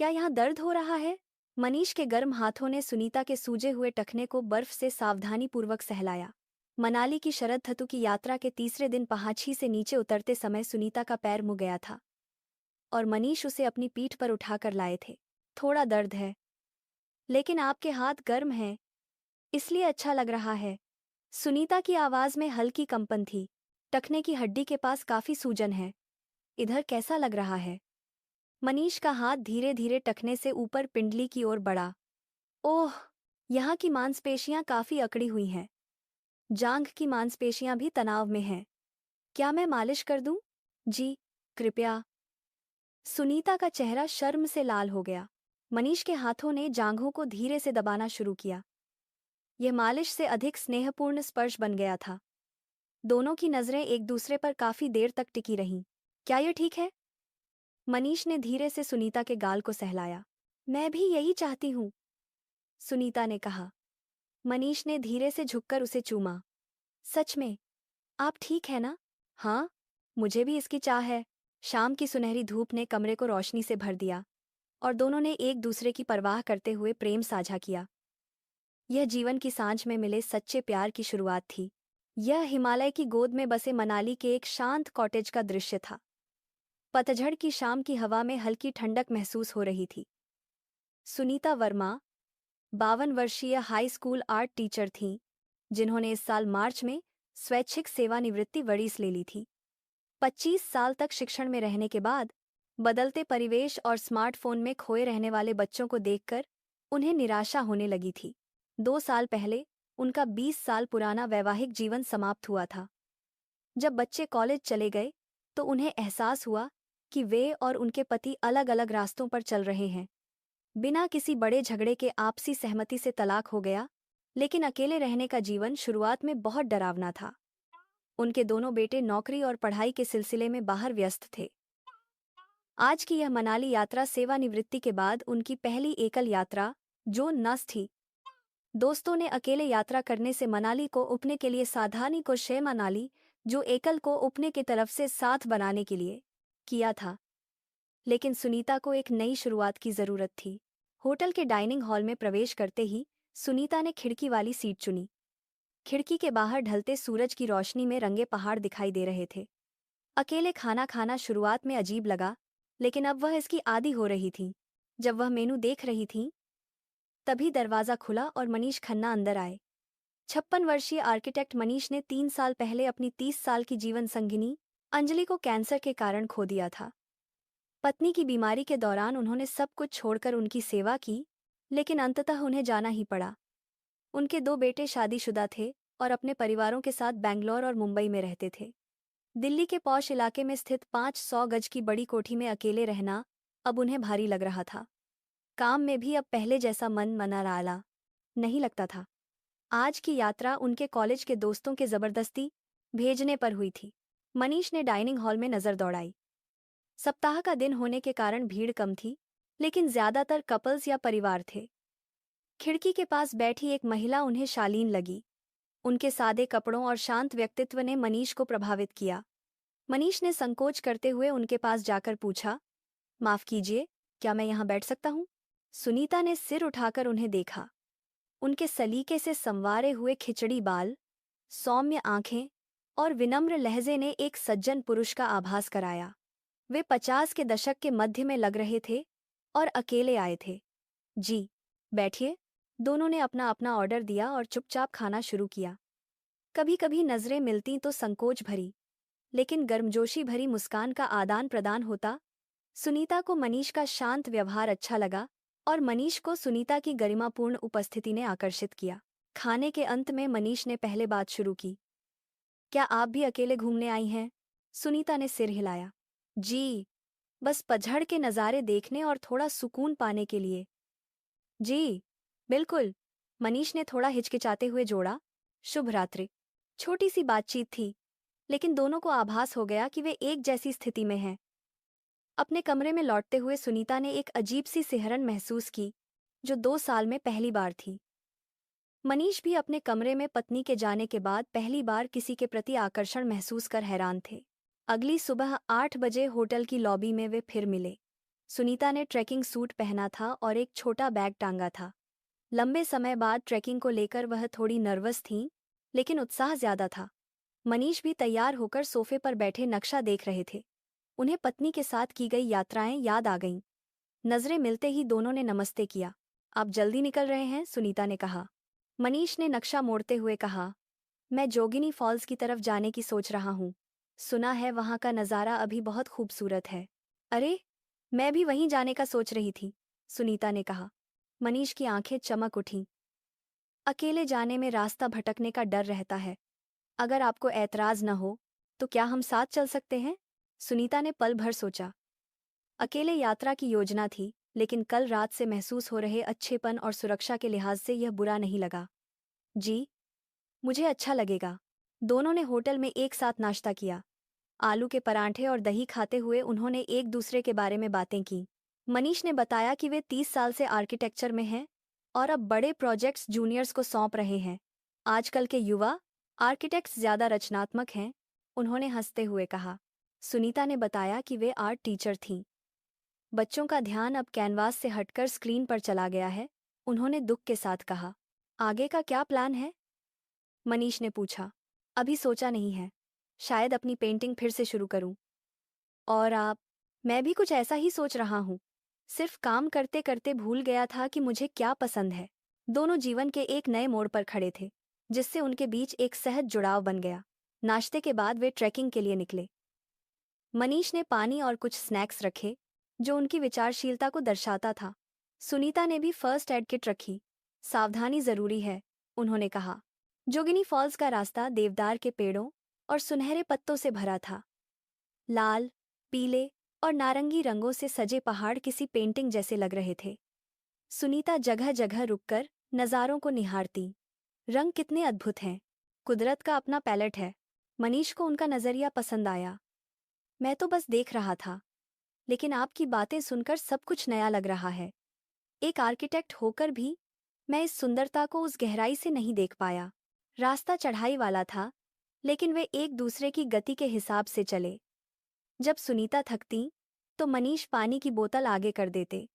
क्या यहाँ दर्द हो रहा है? मनीष के गर्म हाथों ने सुनीता के सूजे हुए टखने को बर्फ से सावधानीपूर्वक सहलाया। मनाली की शरद ऋतु की यात्रा के तीसरे दिन पहाड़ी से नीचे उतरते समय सुनीता का पैर मुड़ गया था और मनीष उसे अपनी पीठ पर उठाकर लाए थे। थोड़ा दर्द है, लेकिन आपके हाथ गर्म हैं, इसलिए अच्छा लग रहा है। सुनीता की आवाज में हल्की कंपन थी। टखने की हड्डी के पास काफी सूजन है। इधर कैसा लग रहा है? मनीष का हाथ धीरे धीरे टखने से ऊपर पिंडली की ओर बढ़ा। ओह, यहाँ की मांसपेशियां काफी अकड़ी हुई हैं। जांघ की मांसपेशियां भी तनाव में हैं। क्या मैं मालिश कर दूं? जी, कृपया। सुनीता का चेहरा शर्म से लाल हो गया। मनीष के हाथों ने जांघों को धीरे से दबाना शुरू किया। यह मालिश से अधिक स्नेहपूर्ण स्पर्श बन गया था। दोनों की नजरें एक दूसरे पर काफी देर तक टिकी रहीं। क्या यह ठीक है? मनीष ने धीरे से सुनीता के गाल को सहलाया। मैं भी यही चाहती हूं, सुनीता ने कहा। मनीष ने धीरे से झुककर उसे चूमा। सच में? आप ठीक है ना? हाँ, मुझे भी इसकी चाह है। शाम की सुनहरी धूप ने कमरे को रोशनी से भर दिया और दोनों ने एक दूसरे की परवाह करते हुए प्रेम साझा किया। यह जीवन की सांझ में मिले सच्चे प्यार की शुरुआत थी। यह हिमालय की गोद में बसे मनाली के एक शांत कॉटेज का दृश्य था। पतझड़ की शाम की हवा में हल्की ठंडक महसूस हो रही थी। सुनीता वर्मा 52 वर्षीय हाई स्कूल आर्ट टीचर थीं, जिन्होंने इस साल मार्च में स्वैच्छिक सेवानिवृत्ति वरीस ले ली थी। 25 साल तक शिक्षण में रहने के बाद बदलते परिवेश और स्मार्टफोन में खोए रहने वाले बच्चों को देखकर उन्हें निराशा होने लगी थी। 2 साल पहले उनका 20 साल पुराना वैवाहिक जीवन समाप्त हुआ था। जब बच्चे कॉलेज चले गए तो उन्हें एहसास हुआ कि वे और उनके पति अलग अलग रास्तों पर चल रहे हैं। बिना किसी बड़े झगड़े के आपसी सहमति से तलाक हो गया, लेकिन अकेले रहने का जीवन शुरुआत में बहुत डरावना था। उनके दोनों बेटे नौकरी और पढ़ाई के सिलसिले में बाहर व्यस्त थे। आज की यह मनाली यात्रा सेवानिवृत्ति के बाद उनकी पहली एकल यात्रा जो नस थी। दोस्तों ने अकेले यात्रा करने से मनाली को उपने के लिए सावधानी को शे मनाली जो एकल को उपने की तरफ से साथ बनाने के लिए किया था। लेकिन सुनीता को एक नई शुरुआत की जरूरत थी। होटल के डाइनिंग हॉल में प्रवेश करते ही सुनीता ने खिड़की वाली सीट चुनी। खिड़की के बाहर ढलते सूरज की रोशनी में रंगे पहाड़ दिखाई दे रहे थे। अकेले खाना खाना शुरुआत में अजीब लगा, लेकिन अब वह इसकी आदी हो रही थी। जब वह मेनू देख रही थी, तभी दरवाजा खुला और मनीष खन्ना अंदर आए। 56 वर्षीय आर्किटेक्ट मनीष ने 3 साल पहले अपनी 30 साल की जीवन संगिनी अंजलि को कैंसर के कारण खो दिया था। पत्नी की बीमारी के दौरान उन्होंने सब कुछ छोड़कर उनकी सेवा की, लेकिन अंततः उन्हें जाना ही पड़ा। उनके 2 बेटे शादीशुदा थे और अपने परिवारों के साथ बैंगलोर और मुंबई में रहते थे। दिल्ली के पॉश इलाके में स्थित 500 गज की बड़ी कोठी में अकेले रहना अब उन्हें भारी लग रहा था। काम में भी अब पहले जैसा मन मनाला नहीं लगता था। आज की यात्रा उनके कॉलेज के दोस्तों के जबरदस्ती भेजने पर हुई थी। मनीष ने डाइनिंग हॉल में नजर दौड़ाई। सप्ताह का दिन होने के कारण भीड़ कम थी, लेकिन ज्यादातर कपल्स या परिवार थे। खिड़की के पास बैठी एक महिला उन्हें शालीन लगी। उनके सादे कपड़ों और शांत व्यक्तित्व ने मनीष को प्रभावित किया। मनीष ने संकोच करते हुए उनके पास जाकर पूछा, माफ कीजिए, क्या मैं यहाँ बैठ सकता हूँ? सुनीता ने सिर उठाकर उन्हें देखा। उनके सलीके से संवारे हुए खिचड़ी बाल, सौम्य आंखें और विनम्र लहजे ने एक सज्जन पुरुष का आभास कराया। वे 50 के दशक के मध्य में लग रहे थे और अकेले आए थे। जी, बैठिए। दोनों ने अपना अपना ऑर्डर दिया और चुपचाप खाना शुरू किया। कभी कभी नजरें मिलती तो संकोच भरी, लेकिन गर्मजोशी भरी मुस्कान का आदान प्रदान होता। सुनीता को मनीष का शांत व्यवहार अच्छा लगा और मनीष को सुनीता की गरिमापूर्ण उपस्थिति ने आकर्षित किया। खाने के अंत में मनीष ने पहले बात शुरू की। क्या आप भी अकेले घूमने आई हैं? सुनीता ने सिर हिलाया। जी, बस पतझड़ के नज़ारे देखने और थोड़ा सुकून पाने के लिए। जी, बिल्कुल, मनीष ने थोड़ा हिचकिचाते हुए जोड़ा। शुभ रात्रि। छोटी सी बातचीत थी, लेकिन दोनों को आभास हो गया कि वे एक जैसी स्थिति में हैं। अपने कमरे में लौटते हुए सुनीता ने एक अजीब सी सिहरन महसूस की, जो 2 साल में पहली बार थी। मनीष भी अपने कमरे में पत्नी के जाने के बाद पहली बार किसी के प्रति आकर्षण महसूस कर हैरान थे। अगली सुबह 8 बजे होटल की लॉबी में वे फिर मिले। सुनीता ने ट्रेकिंग सूट पहना था और एक छोटा बैग टांगा था। लंबे समय बाद ट्रेकिंग को लेकर वह थोड़ी नर्वस थीं, लेकिन उत्साह ज्यादा था। मनीष भी तैयार होकर सोफे पर बैठे नक्शा देख रहे थे। उन्हें पत्नी के साथ की गई यात्राएं याद आ गईं। नजरें मिलते ही दोनों ने नमस्ते किया। आप जल्दी निकल रहे हैं? सुनीता ने कहा। मनीष ने नक्शा मोड़ते हुए कहा, मैं जोगिनी फॉल्स की तरफ जाने की सोच रहा हूँ। सुना है वहां का नज़ारा अभी बहुत खूबसूरत है। अरे, मैं भी वहीं जाने का सोच रही थी, सुनीता ने कहा। मनीष की आंखें चमक उठीं। अकेले जाने में रास्ता भटकने का डर रहता है। अगर आपको ऐतराज न हो तो क्या हम साथ चल सकते हैं? सुनीता ने पल भर सोचा। अकेले यात्रा की योजना थी, लेकिन कल रात से महसूस हो रहे अच्छेपन और सुरक्षा के लिहाज से यह बुरा नहीं लगा। जी, मुझे अच्छा लगेगा। दोनों ने होटल में एक साथ नाश्ता किया। आलू के परांठे और दही खाते हुए उन्होंने एक दूसरे के बारे में बातें की। मनीष ने बताया कि वे 30 साल से आर्किटेक्चर में हैं और अब बड़े प्रोजेक्ट्स जूनियर्स को सौंप रहे हैं। आजकल के युवा आर्किटेक्ट्स ज्यादा रचनात्मक हैं, उन्होंने हंसते हुए कहा। सुनीता ने बताया कि वे आर्ट टीचर थीं। बच्चों का ध्यान अब कैनवास से हटकर स्क्रीन पर चला गया है, उन्होंने दुख के साथ कहा। आगे का क्या प्लान है? मनीष ने पूछा। अभी सोचा नहीं है। शायद अपनी पेंटिंग फिर से शुरू करूं। और आप? मैं भी कुछ ऐसा ही सोच रहा हूं। सिर्फ काम करते करते भूल गया था कि मुझे क्या पसंद है। दोनों जीवन के एक नए मोड़ पर खड़े थे, जिससे उनके बीच एक सहज जुड़ाव बन गया। नाश्ते के बाद वे ट्रैकिंग के लिए निकले। मनीष ने पानी और कुछ स्नैक्स रखे, जो उनकी विचारशीलता को दर्शाता था। सुनीता ने भी फर्स्ट एड किट रखी। सावधानी जरूरी है, उन्होंने कहा। जोगिनी फॉल्स का रास्ता देवदार के पेड़ों और सुनहरे पत्तों से भरा था। लाल, पीले और नारंगी रंगों से सजे पहाड़ किसी पेंटिंग जैसे लग रहे थे। सुनीता जगह जगह रुककर नज़ारों को निहारती। रंग कितने अद्भुत हैं। कुदरत का अपना पैलेट है। मनीष को उनका नजरिया पसंद आया। मैं तो बस देख रहा था, लेकिन आपकी बातें सुनकर सब कुछ नया लग रहा है। एक आर्किटेक्ट होकर भी मैं इस सुंदरता को उस गहराई से नहीं देख पाया। रास्ता चढ़ाई वाला था, लेकिन वे एक दूसरे की गति के हिसाब से चले। जब सुनीता थकती तो मनीष पानी की बोतल आगे कर देते।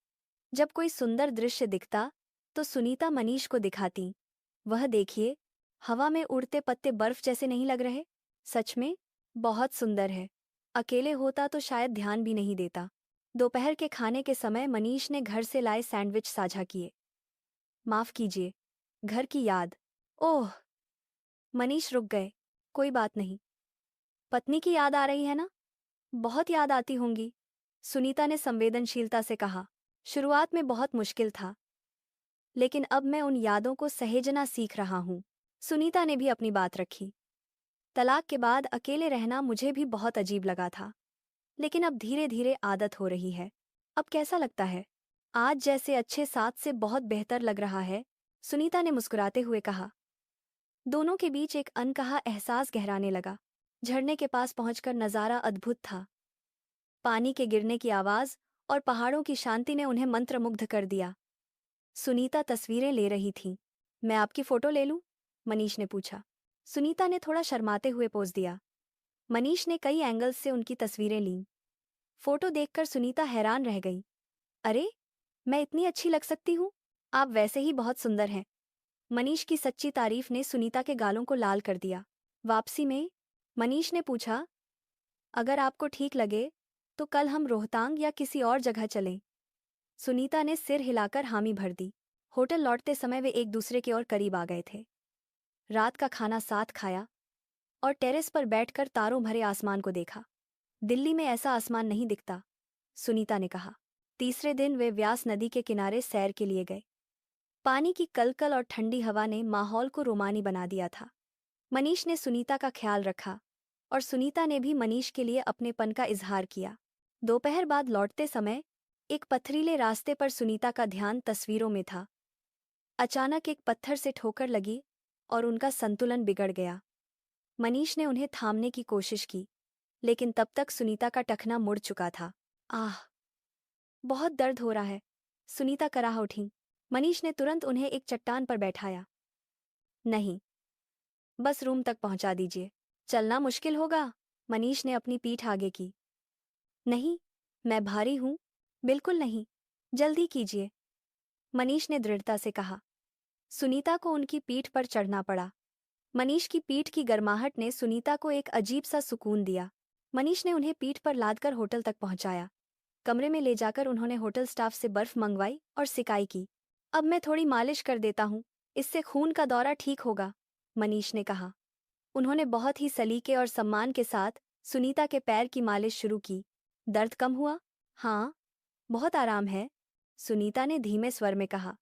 जब कोई सुंदर दृश्य दिखता तो सुनीता मनीष को दिखाती। वह देखिए, हवा में उड़ते पत्ते बर्फ जैसे नहीं लग रहे? सच में बहुत सुंदर है। अकेले होता तो शायद ध्यान भी नहीं देता। दोपहर के खाने के समय मनीष ने घर से लाए सैंडविच साझा किए। माफ कीजिए, घर की याद। ओह, मनीष रुक गए। कोई बात नहीं। पत्नी की याद आ रही है ना? बहुत याद आती होंगी, सुनीता ने संवेदनशीलता से कहा। शुरुआत में बहुत मुश्किल था, लेकिन अब मैं उन यादों को सहेजना सीख रहा हूं। सुनीता ने भी अपनी बात रखी। तलाक के बाद अकेले रहना मुझे भी बहुत अजीब लगा था, लेकिन अब धीरे धीरे आदत हो रही है। अब कैसा लगता है? आज जैसे अच्छे साथ से बहुत बेहतर लग रहा है, सुनीता ने मुस्कुराते हुए कहा। दोनों के बीच एक अनकहा एहसास गहराने लगा। झरने के पास पहुंचकर नजारा अद्भुत था। पानी के गिरने की आवाज और पहाड़ों की शांति ने उन्हें मंत्रमुग्ध कर दिया। सुनीता तस्वीरें ले रही थी। मैं आपकी फोटो ले लूं? मनीष ने पूछा। सुनीता ने थोड़ा शर्माते हुए पोज दिया। मनीष ने कई एंगल्स से उनकी तस्वीरें लीं। फोटो देखकर सुनीता हैरान रह गई। अरे, मैं इतनी अच्छी लग सकती हूँ? आप वैसे ही बहुत सुंदर हैं। मनीष की सच्ची तारीफ ने सुनीता के गालों को लाल कर दिया। वापसी में मनीष ने पूछा, अगर आपको ठीक लगे तो कल हम रोहतांग या किसी और जगह चलें? सुनीता ने सिर हिलाकर हामी भर दी। होटल लौटते समय वे एक दूसरे के और करीब आ गए थे। रात का खाना साथ खाया और टेरेस पर बैठकर तारों भरे आसमान को देखा। दिल्ली में ऐसा आसमान नहीं दिखता, सुनीता ने कहा। तीसरे दिन वे व्यास नदी के किनारे सैर के लिए गए। पानी की कलकल और ठंडी हवा ने माहौल को रोमानी बना दिया था। मनीष ने सुनीता का ख्याल रखा और सुनीता ने भी मनीष के लिए अपनेपन का इजहार किया। दोपहर बाद लौटते समय एक पथरीले रास्ते पर सुनीता का ध्यान तस्वीरों में था। अचानक एक पत्थर से ठोकर लगी और उनका संतुलन बिगड़ गया। मनीष ने उन्हें थामने की कोशिश की, लेकिन तब तक सुनीता का टखना मुड़ चुका था। आह, बहुत दर्द हो रहा है, सुनीता कराह उठी। मनीष ने तुरंत उन्हें एक चट्टान पर बैठाया। नहीं, बस रूम तक पहुंचा दीजिए। चलना मुश्किल होगा, मनीष ने अपनी पीठ आगे की। नहीं, मैं भारी हूं, बिल्कुल नहीं। जल्दी कीजिए, मनीष ने दृढ़ता से कहा। सुनीता को उनकी पीठ पर चढ़ना पड़ा। मनीष की पीठ की गर्माहट ने सुनीता को एक अजीब सा सुकून दिया। मनीष ने उन्हें पीठ पर लादकर होटल तक पहुंचाया। कमरे में ले जाकर उन्होंने होटल स्टाफ से बर्फ मंगवाई और सिकाई की। अब मैं थोड़ी मालिश कर देता हूँ, इससे खून का दौरा ठीक होगा, मनीष ने कहा। उन्होंने बहुत ही सलीके और सम्मान के साथ सुनीता के पैर की मालिश शुरू की। दर्द कम हुआ? हाँ, बहुत आराम है, सुनीता ने धीमे स्वर में कहा।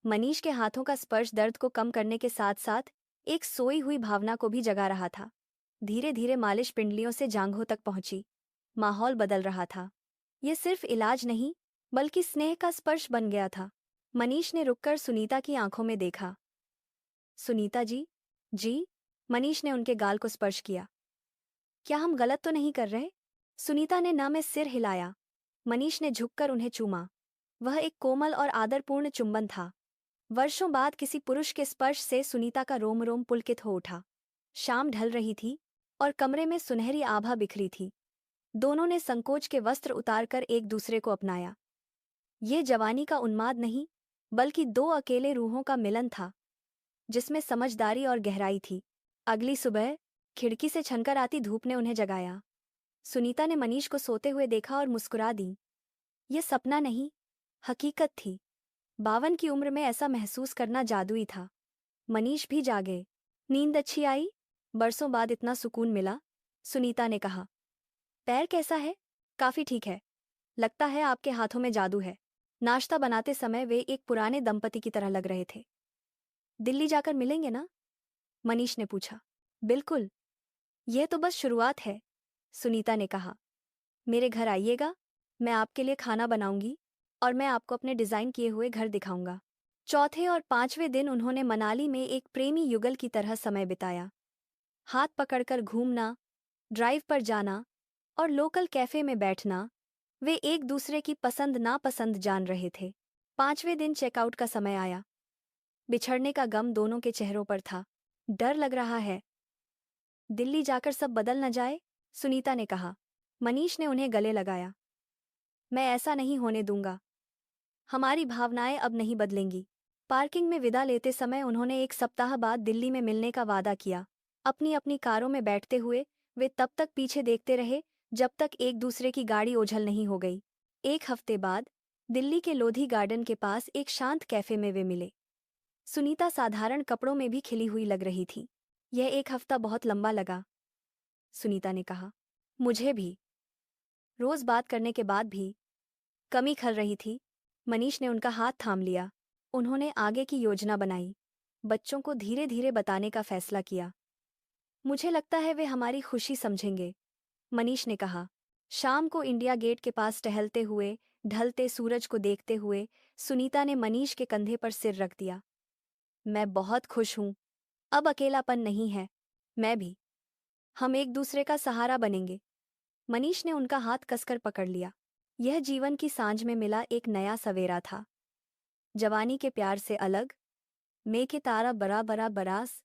मनीष के हाथों का स्पर्श दर्द को कम करने के साथ साथ एक सोई हुई भावना को भी जगा रहा था। धीरे धीरे मालिश पिंडलियों से जांघों तक पहुंची। माहौल बदल रहा था। यह सिर्फ इलाज नहीं, बल्कि स्नेह का स्पर्श बन गया था। मनीष ने रुककर सुनीता की आंखों में देखा। सुनीता जी? जी? मनीष ने उनके गाल को स्पर्श किया। क्या हम गलत तो नहीं कर रहे? सुनीता ने ना में सिर हिलाया। मनीष ने झुककर उन्हें चूमा। वह एक कोमल और आदरपूर्ण चुंबन था। वर्षों बाद किसी पुरुष के स्पर्श से सुनीता का रोम रोम पुलकित हो उठा। शाम ढल रही थी और कमरे में सुनहरी आभा बिखरी थी। दोनों ने संकोच के वस्त्र उतारकर एक दूसरे को अपनाया। ये जवानी का उन्माद नहीं, बल्कि दो अकेले रूहों का मिलन था, जिसमें समझदारी और गहराई थी। अगली सुबह खिड़की से छनकर आती धूप ने उन्हें जगाया। सुनीता ने मनीष को सोते हुए देखा और मुस्कुरा दी। यह सपना नहीं, हकीकत थी। 52 की उम्र में ऐसा महसूस करना जादुई था। मनीष भी जागे। नींद अच्छी आई? बरसों बाद इतना सुकून मिला, सुनीता ने कहा। पैर कैसा है? काफी ठीक है। लगता है आपके हाथों में जादू है। नाश्ता बनाते समय वे एक पुराने दंपति की तरह लग रहे थे। दिल्ली जाकर मिलेंगे ना? मनीष ने पूछा। बिल्कुल, यह तो बस शुरुआत है, सुनीता ने कहा। मेरे घर आइएगा, मैं आपके लिए खाना बनाऊंगी और मैं आपको अपने डिजाइन किए हुए घर दिखाऊंगा। चौथे और पांचवें दिन उन्होंने मनाली में एक प्रेमी युगल की तरह समय बिताया। हाथ पकड़कर घूमना, ड्राइव पर जाना और लोकल कैफे में बैठना। वे एक दूसरे की पसंद नापसंद जान रहे थे। पांचवें दिन चेकआउट का समय आया। बिछड़ने का गम दोनों के चेहरों पर था। डर लग रहा है, दिल्ली जाकर सब बदल न जाए, सुनीता ने कहा। मनीष ने उन्हें गले लगाया। मैं ऐसा नहीं होने दूंगा। हमारी भावनाएं अब नहीं बदलेंगी। पार्किंग में विदा लेते समय उन्होंने एक सप्ताह बाद दिल्ली में मिलने का वादा किया। अपनी अपनी कारों में बैठते हुए वे तब तक पीछे देखते रहे जब तक एक दूसरे की गाड़ी ओझल नहीं हो गई। एक हफ्ते बाद दिल्ली के लोधी गार्डन के पास एक शांत कैफे में वे मिले। सुनीता साधारण कपड़ों में भी खिली हुई लग रही थी। यह एक हफ्ता बहुत लंबा लगा, सुनीता ने कहा। मुझे भी। रोज बात करने के बाद भी कमी खल रही थी। मनीष ने उनका हाथ थाम लिया। उन्होंने आगे की योजना बनाई। बच्चों को धीरे धीरे बताने का फैसला किया। मुझे लगता है वे हमारी खुशी समझेंगे, मनीष ने कहा। शाम को इंडिया गेट के पास टहलते हुए, ढलते सूरज को देखते हुए सुनीता ने मनीष के कंधे पर सिर रख दिया। मैं बहुत खुश हूं। अब अकेलापन नहीं है। मैं भी। हम एक दूसरे का सहारा बनेंगे। मनीष ने उनका हाथ कसकर पकड़ लिया। यह जीवन की सांझ में मिला एक नया सवेरा था। जवानी के प्यार से अलग, मैं के तारा बरा बरा बरास।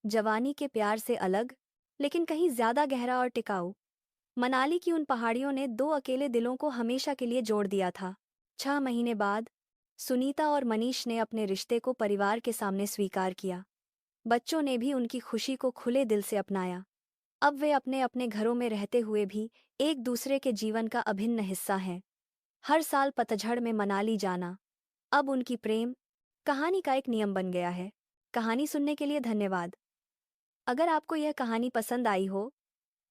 जवानी के प्यार से अलग, लेकिन कहीं ज्यादा गहरा और टिकाऊ। मनाली की उन पहाड़ियों ने दो अकेले दिलों को हमेशा के लिए जोड़ दिया था। 6 महीने बाद सुनीता और मनीष ने अपने रिश्ते को परिवार के सामने स्वीकार किया। बच्चों ने भी उनकी खुशी को खुले दिल से अपनाया। अब वे अपने अपने घरों में रहते हुए भी एक दूसरे के जीवन का अभिन्न हिस्सा हैं। हर साल पतझड़ में मनाली जाना अब उनकी प्रेम कहानी का एक नियम बन गया है। कहानी सुनने के लिए धन्यवाद। अगर आपको यह कहानी पसंद आई हो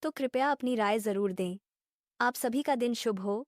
तो कृपया अपनी राय जरूर दें। आप सभी का दिन शुभ हो।